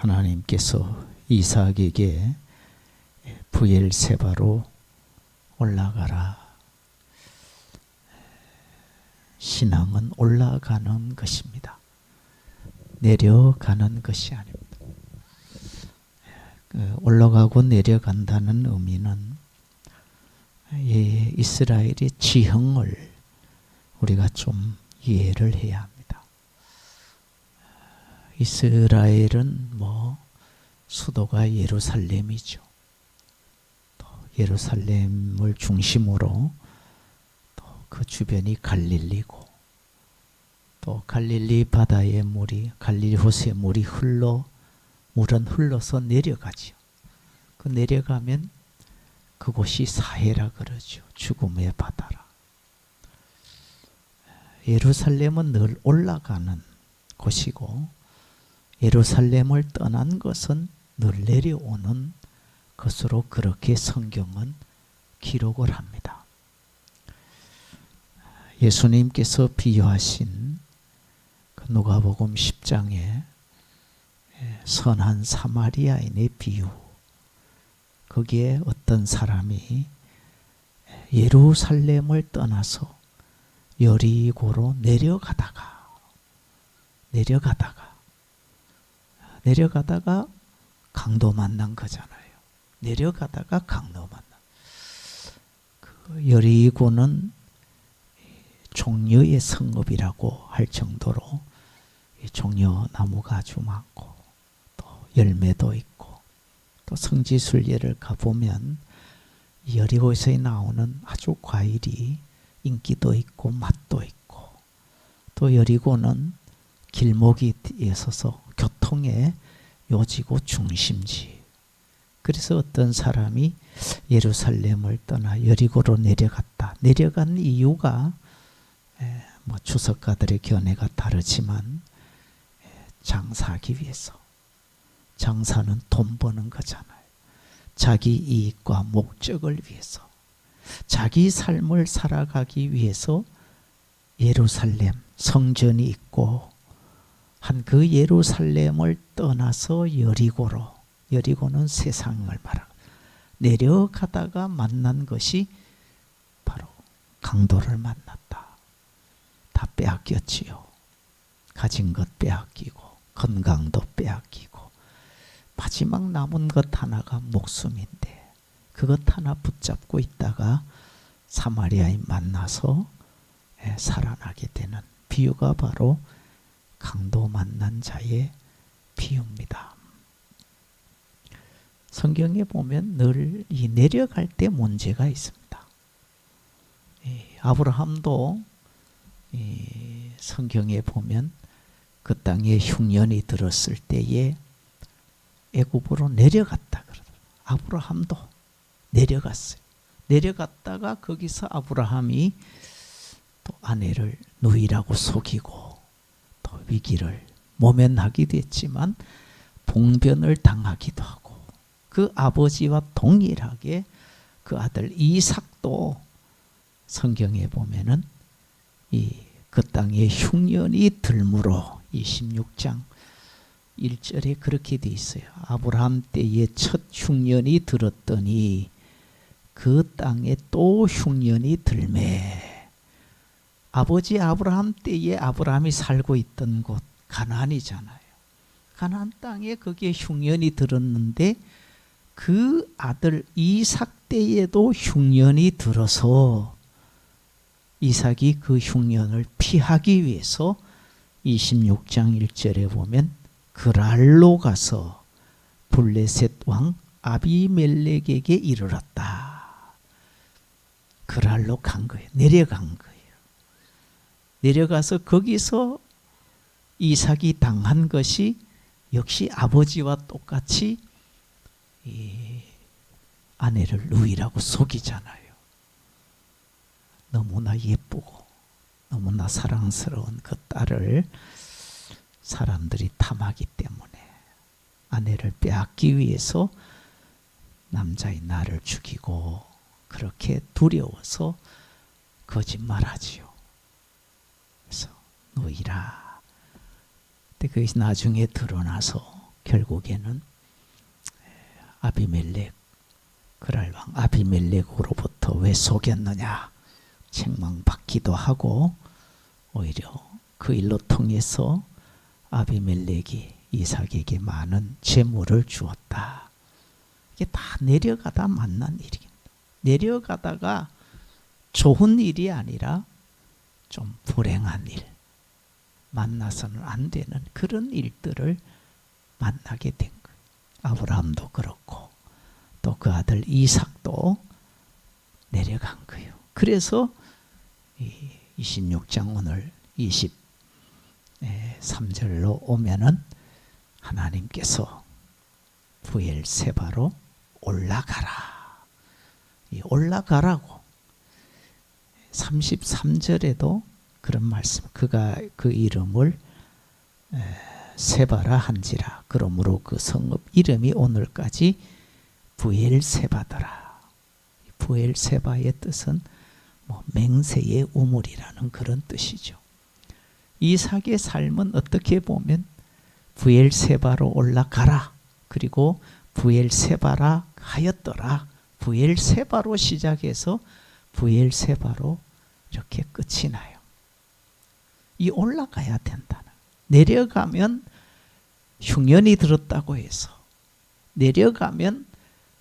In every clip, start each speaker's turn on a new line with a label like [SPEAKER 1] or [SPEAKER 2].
[SPEAKER 1] 하나님께서 이삭에게 브엘세바로 올라가라. 신앙은 올라가는 것입니다. 내려가는 것이 아닙니다. 올라가고 내려간다는 의미는 이스라엘의 지형을 우리가 좀 이해를 해야 합니다. 이스라엘은 수도가 예루살렘이죠. 또 예루살렘을 중심으로 또 그 주변이 갈릴리고, 또 갈릴리 바다의 물이, 갈릴리 호수의 물이 물은 흘러서 내려가죠. 그 내려가면 그곳이 사해라 그러죠. 죽음의 바다라. 예루살렘은 늘 올라가는 곳이고, 예루살렘을 떠난 것은 늘 내려오는 것으로 그렇게 성경은 기록을 합니다. 예수님께서 비유하신 그 누가복음 10장에 선한 사마리아인의 비유, 거기에 어떤 사람이 예루살렘을 떠나서 여리고로 내려가다가 강도 만난 거잖아요. 내려가다가 강도 만난. 그 여리고는 종려의 성읍이라고 할 정도로 종려 나무가 아주 많고, 또 열매도 있고, 또 성지순례를 가보면 여리고에서 나오는 아주 과일이 인기도 있고 맛도 있고, 또 여리고는 길목이 있어서 교통의 요지고 중심지. 그래서 어떤 사람이 예루살렘을 떠나 여리고로 내려간 이유가 주석가들의 견해가 다르지만 장사하기 위해서. 장사는 돈 버는 거잖아요. 자기 이익과 목적을 위해서, 자기 삶을 살아가기 위해서 예루살렘 성전이 있고 한 그 예루살렘을 떠나서 여리고는 세상을 말하고 내려가다가 만난 것이 바로 강도를 만났다. 다 빼앗겼지요. 가진 것 빼앗기고, 건강도 빼앗기고, 마지막 남은 것 하나가 목숨인데 그것 하나 붙잡고 있다가 사마리아인 만나서 살아나게 되는 비유가 바로 강도 만난 자의 비유입니다. 성경에 보면 늘 이 내려갈 때 문제가 있습니다. 아브라함도 성경에 보면 그 땅에 흉년이 들었을 때에 애굽으로 내려갔다 그러더라고요. 아브라함도 내려갔어요. 내려갔다가 거기서 아브라함이 또 아내를 누이라고 속이고 또 위기를 모면하기도 했지만 봉변을 당하기도 하고, 그 아버지와 동일하게 그 아들 이삭도 성경에 보면은 그 땅에 흉년이 들므로 26장 1절에 그렇게 돼 있어요. 아브라함 때에 첫 흉년이 들었더니 그 땅에 또 흉년이 들매. 아버지 아브라함 때에 아브라함이 살고 있던 곳 가나안이잖아요. 가나안 땅에 거기에 흉년이 들었는데 그 아들 이삭 때에도 흉년이 들어서 이삭이 그 흉년을 피하기 위해서 26장 1절에 보면 그랄로 가서 블레셋 왕 아비멜렉에게 이르렀다. 그랄로 간 거예요. 내려간 거예요. 내려가서 거기서 이삭이 당한 것이 역시 아버지와 똑같이 이 아내를 누이라고 속이잖아요. 너무나 예쁘고 너무나 사랑스러운 그 딸을 사람들이 탐하기 때문에 아내를 빼앗기 위해서 남자인 나를 죽이고, 그렇게 두려워서 거짓말하지요. 그래서 누이라. 근데 그것이 나중에 드러나서 결국에는 아비멜렉, 그랄왕 아비멜렉으로부터 왜 속였느냐 책망받기도 하고, 오히려 그 일로 통해서 아비멜렉이 이삭에게 많은 재물을 주었다. 이게 다 내려가다 만난 일입니다. 내려가다가 좋은 일이 아니라 좀 불행한 일, 만나서는 안 되는 그런 일들을 만나게 된 거예요. 아브라함도 그렇고 또 그 아들 이삭도 내려간 거예요. 그래서 26장 오늘 23절로 오면은 하나님께서 부엘세바로 올라가라. 이 올라가라고 33절에도 그런 말씀, 그가 그 이름을 세바라 한지라. 그러므로 그 성읍 이름이 오늘까지 부엘세바더라. 부엘세바의 뜻은 맹세의 우물이라는 그런 뜻이죠. 이삭의 삶은 어떻게 보면 부엘세바로 올라가라, 그리고 부엘세바라 하였더라, 부엘세바로 시작해서 부엘세바로 이렇게 끝이 나요. 이 올라가야 된다는, 내려가면 흉년이 들었다고 해서 내려가면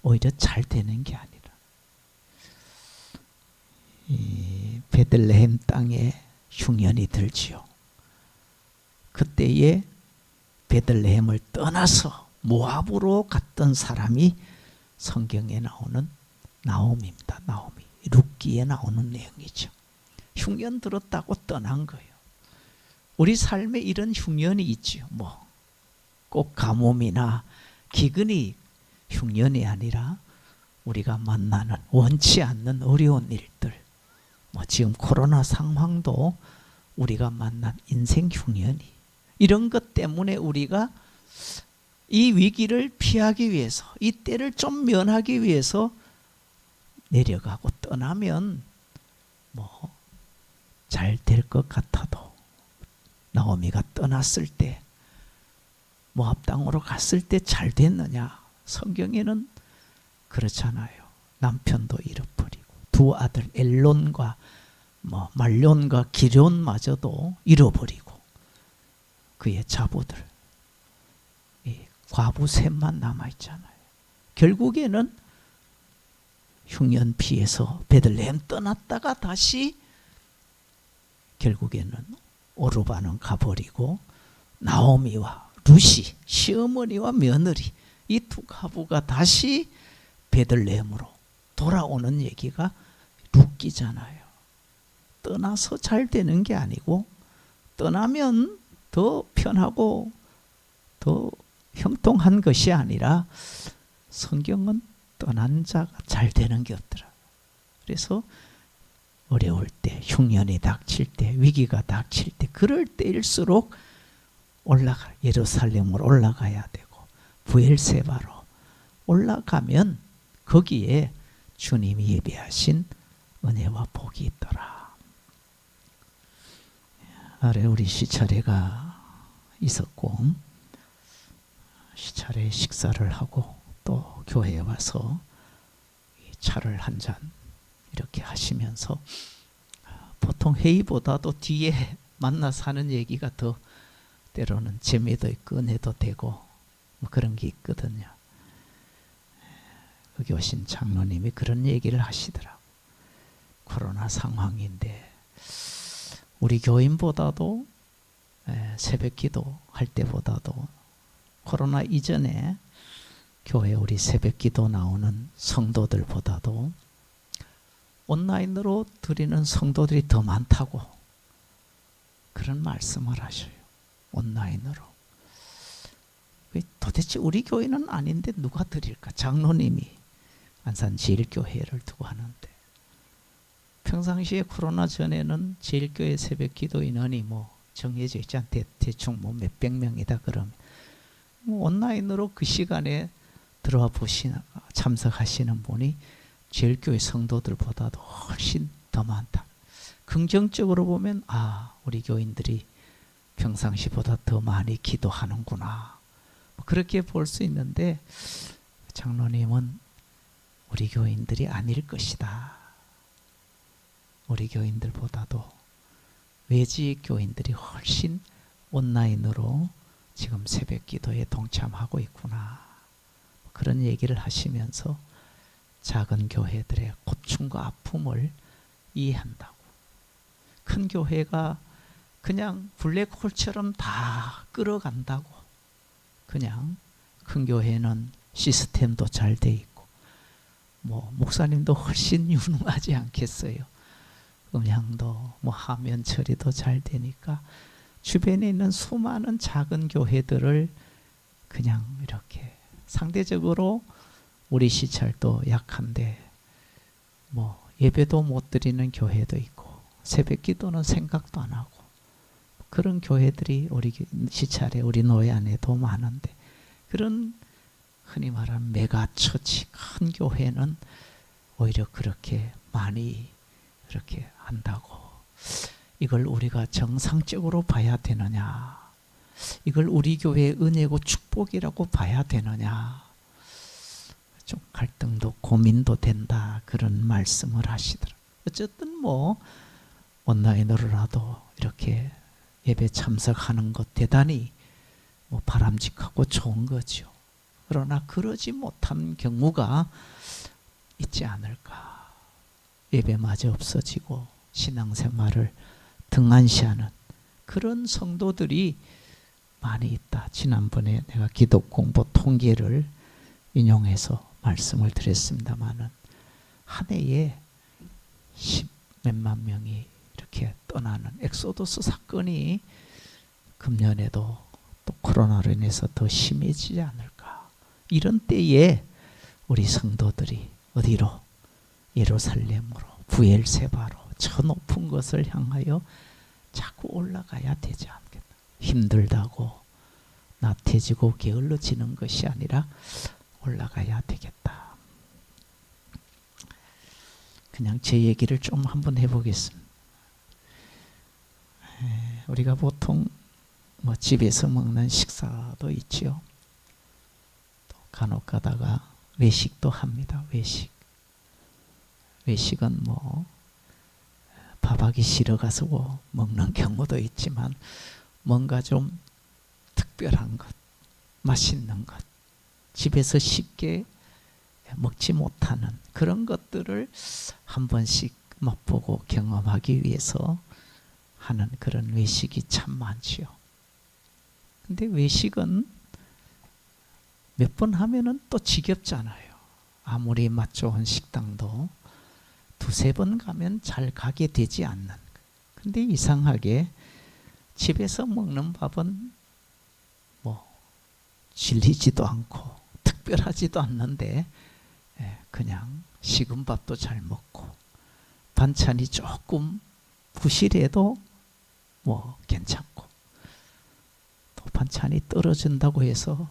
[SPEAKER 1] 오히려 잘 되는 게 아니라, 이 베들레헴 땅에 흉년이 들지요. 그때에 베들레헴을 떠나서 모압으로 갔던 사람이 성경에 나오는 나옴입니다. 나오미, 룻기에 나오는 내용이죠. 흉년 들었다고 떠난 거예요. 우리 삶에 이런 흉년이 있지요. 꼭 가뭄이나 기근이 흉년이 아니라 우리가 만나는 원치 않는 어려운 일들, 지금 코로나 상황도 우리가 만난 인생 흉년이, 이런 것 때문에 우리가 이 위기를 피하기 위해서, 이 때를 좀 면하기 위해서 내려가고 떠나면 잘 될 것 같아도, 나오미가 떠났을 때 모압 땅으로 갔을 때 잘 됐느냐? 성경에는 그렇잖아요. 남편도 잃어버리고 두 아들 엘론과 말론과 기럨마저도 잃어버리고 그의 자부들, 과부 셋만 남아있잖아요. 결국에는 흉년 피해서 베들레헴 떠났다가 다시 결국에는 오르바는 가버리고 나오미와 룻이, 시어머니와 며느리, 이 두 가부가 다시 베들레헴으로 돌아오는 얘기가 룻기잖아요. 떠나서 잘 되는 게 아니고, 떠나면 더 편하고 더 형통한 것이 아니라, 성경은 떠난 자가 잘 되는 게 없더라. 그래서 어려울 때, 흉년이 닥칠 때, 위기가 닥칠 때, 그럴 때일수록 예루살렘으로 올라가야 되고, 부엘세바로 올라가면 거기에 주님이 예비하신 은혜와 복이 있더라. 아래 우리 시차례가 있었고, 시차례 식사를 하고 또 교회에 와서 차를 한 잔 이렇게 하시면서, 보통 회의보다도 뒤에 만나서 하는 얘기가 더 때로는 재미도 있고 은혜도 되고 그런 게 있거든요. 거기 오신 장로님이 그런 얘기를 하시더라고요. 코로나 상황인데 우리 교인보다도 새벽 기도 할 때보다도 코로나 이전에 교회 우리 새벽 기도 나오는 성도들보다도 온라인으로 드리는 성도들이 더 많다고 그런 말씀을 하셔요. 온라인으로. 도대체 우리 교회는 아닌데 누가 드릴까? 장로님이 안산 제일교회를 두고 하는데, 평상시에 코로나 전에는 제일교회 새벽 기도 인원이 정해져 있지 않대. 대충 몇백 명이다 그러면 온라인으로 그 시간에 들어와 참석하시는 분이 제일교회 성도들보다도 훨씬 더 많다. 긍정적으로 보면 우리 교인들이 평상시보다 더 많이 기도하는구나, 그렇게 볼 수 있는데 장로님은 우리 교인들이 아닐 것이다. 우리 교인들보다도 외지 교인들이 훨씬 온라인으로 지금 새벽 기도에 동참하고 있구나. 그런 얘기를 하시면서 작은 교회들의 고충과 아픔을 이해한다고. 큰 교회가 그냥 블랙홀처럼 다 끌어간다고. 그냥 큰 교회는 시스템도 잘 돼 있고 뭐 목사님도 훨씬 유능하지 않겠어요. 음향도 뭐 화면 처리도 잘 되니까 주변에 있는 수많은 작은 교회들을 그냥 이렇게 상대적으로 우리 시찰도 약한데 뭐 예배도 못 드리는 교회도 있고 새벽 기도는 생각도 안 하고 그런 교회들이 우리 시찰에 우리 노예 안에도 많은데 그런 흔히 말하는 메가처치 큰 교회는 오히려 그렇게 많이 이렇게 한다고. 이걸 우리가 정상적으로 봐야 되느냐, 이걸 우리 교회의 은혜고 축복이라고 봐야 되느냐, 좀 갈등도 고민도 된다 그런 말씀을 하시더라고요. 어쨌든 뭐 온라인으로라도 이렇게 예배 참석하는 것 대단히 뭐 바람직하고 좋은 거죠. 그러나 그러지 못한 경우가 있지 않을까. 예배마저 없어지고 신앙생활을 등한시하는 그런 성도들이 많이 있다. 지난번에 내가 기독공부 통계를 인용해서 말씀을 드렸습니다마는 한 해에 10몇만 명이 이렇게 떠나는 엑소더스 사건이 금년에도 또 코로나로 인해서 더 심해지지 않을까. 이런 때에 우리 성도들이 어디로? 예루살렘으로, 부엘세바로 저 높은 것을 향하여 자꾸 올라가야 되지 않겠나. 힘들다고 나태해지고 게을러지는 것이 아니라 올라가야 되겠다. 그냥 제 얘기를 좀 한번 해보겠습니다. 우리가 보통 뭐 집에서 먹는 식사도 있지요. 또 간혹 가다가 외식도 합니다. 외식은 뭐 밥하기 싫어 가서 먹는 경우도 있지만 뭔가 좀 특별한 것, 맛있는 것, 집에서 쉽게 먹지 못하는 그런 것들을 한 번씩 맛보고 경험하기 위해서 하는 그런 외식이 참 많지요. 근데 외식은 몇 번 하면은 또 지겹잖아요. 아무리 맛 좋은 식당도 두세 번 가면 잘 가게 되지 않는. 근데 이상하게 집에서 먹는 밥은 뭐 질리지도 않고 특별하지도 않는데 그냥 식은 밥도 잘 먹고 반찬이 조금 부실해도 뭐 괜찮고 또 반찬이 떨어진다고 해서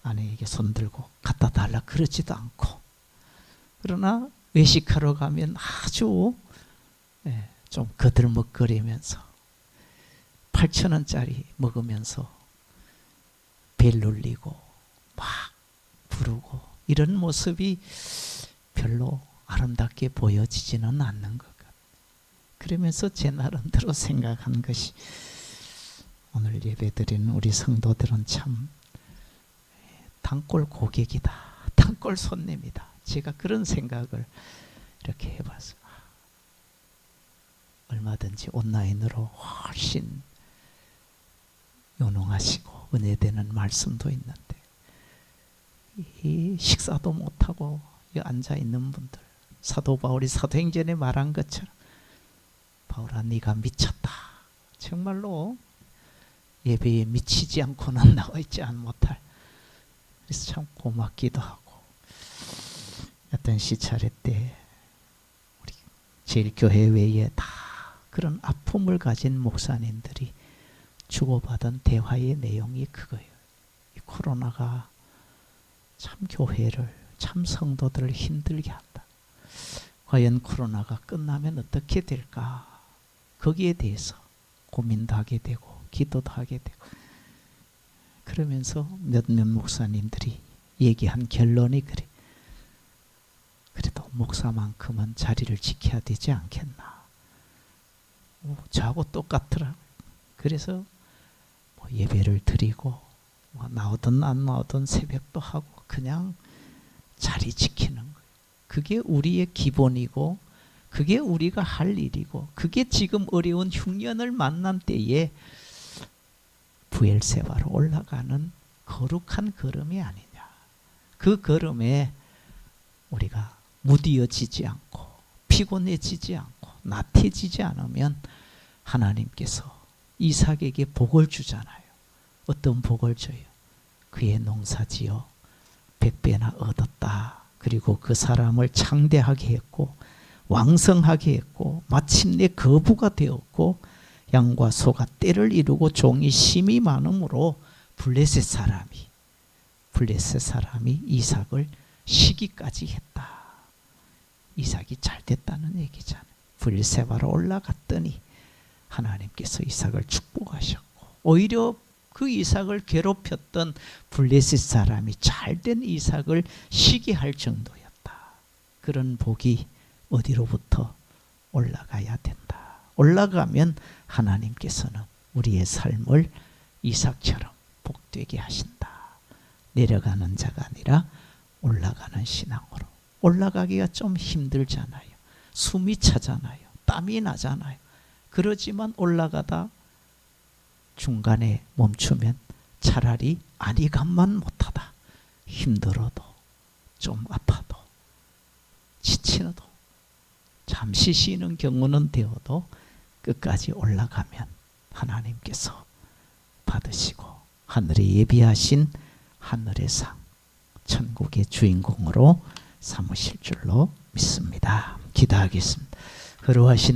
[SPEAKER 1] 아내에게 손들고 갖다 달라 그러지도 않고. 그러나 외식하러 가면 아주 좀 거들먹거리면서 8,000원짜리 먹으면서 벨 눌리고 막 부르고 이런 모습이 별로 아름답게 보여지지는 않는 것 같아요. 그러면서 제 나름대로 생각한 것이 오늘 예배드리는 우리 성도들은 참 단골 고객이다. 단골 손님이다. 제가 그런 생각을 이렇게 해봤어요. 얼마든지 온라인으로 훨씬 요능하시고 은혜되는 말씀도 있는데 이 식사도 못하고 앉아있는 분들, 사도 바울이 사도행전에 말한 것처럼 바울아 네가 미쳤다. 정말로 예배에 미치지 않고는 나와있지 못할. 그래서 참 고맙기도 하고 어떤 시차례 때 우리 제일교회 외에 다 그런 아픔을 가진 목사님들이 주고받은 대화의 내용이 그거예요. 이 코로나가 참 교회를, 참 성도들을 힘들게 한다. 과연 코로나가 끝나면 어떻게 될까? 거기에 대해서 고민도 하게 되고 기도도 하게 되고 그러면서 몇몇 목사님들이 얘기한 결론이 그래. 그래도 목사만큼은 자리를 지켜야 되지 않겠나. 저하고 똑같더라. 그래서 뭐 예배를 드리고 뭐 나오든 안 나오든 새벽도 하고 그냥 자리 지키는 거예요. 그게 우리의 기본이고 그게 우리가 할 일이고 그게 지금 어려운 흉년을 만난 때에 부엘세바로 올라가는 거룩한 걸음이 아니냐. 그 걸음에 우리가 무디어지지 않고 피곤해지지 않고 나태해지지 않으면 하나님께서 이삭에게 복을 주잖아요. 어떤 복을 줘요? 그의 농사지어 100배나 얻었다. 그리고 그 사람을 창대하게 했고 왕성하게 했고 마침내 거부가 되었고 양과 소가 떼를 이루고 종이 심이 많으므로 블레셋 사람이 이삭을 시기까지 했다. 이삭이 잘 됐다는 얘기잖아요. 부엘세바로 올라갔더니 하나님께서 이삭을 축복하셨고 오히려 그 이삭을 괴롭혔던 블레셋 사람이 잘된 이삭을 시기할 정도였다. 그런 복이 어디로부터 올라가야 된다. 올라가면 하나님께서는 우리의 삶을 이삭처럼 복되게 하신다. 내려가는 자가 아니라 올라가는 신앙으로. 올라가기가 좀 힘들잖아요. 숨이 차잖아요. 땀이 나잖아요. 그러지만 올라가다 중간에 멈추면 차라리 안위감만 못하다. 힘들어도 좀 아파도 지치어도 잠시 쉬는 경우는 되어도 끝까지 올라가면 하나님께서 받으시고 하늘에 예비하신 하늘의 상 천국의 주인공으로 삼으실 줄로 믿습니다. 기도하겠습니다. 거룩하신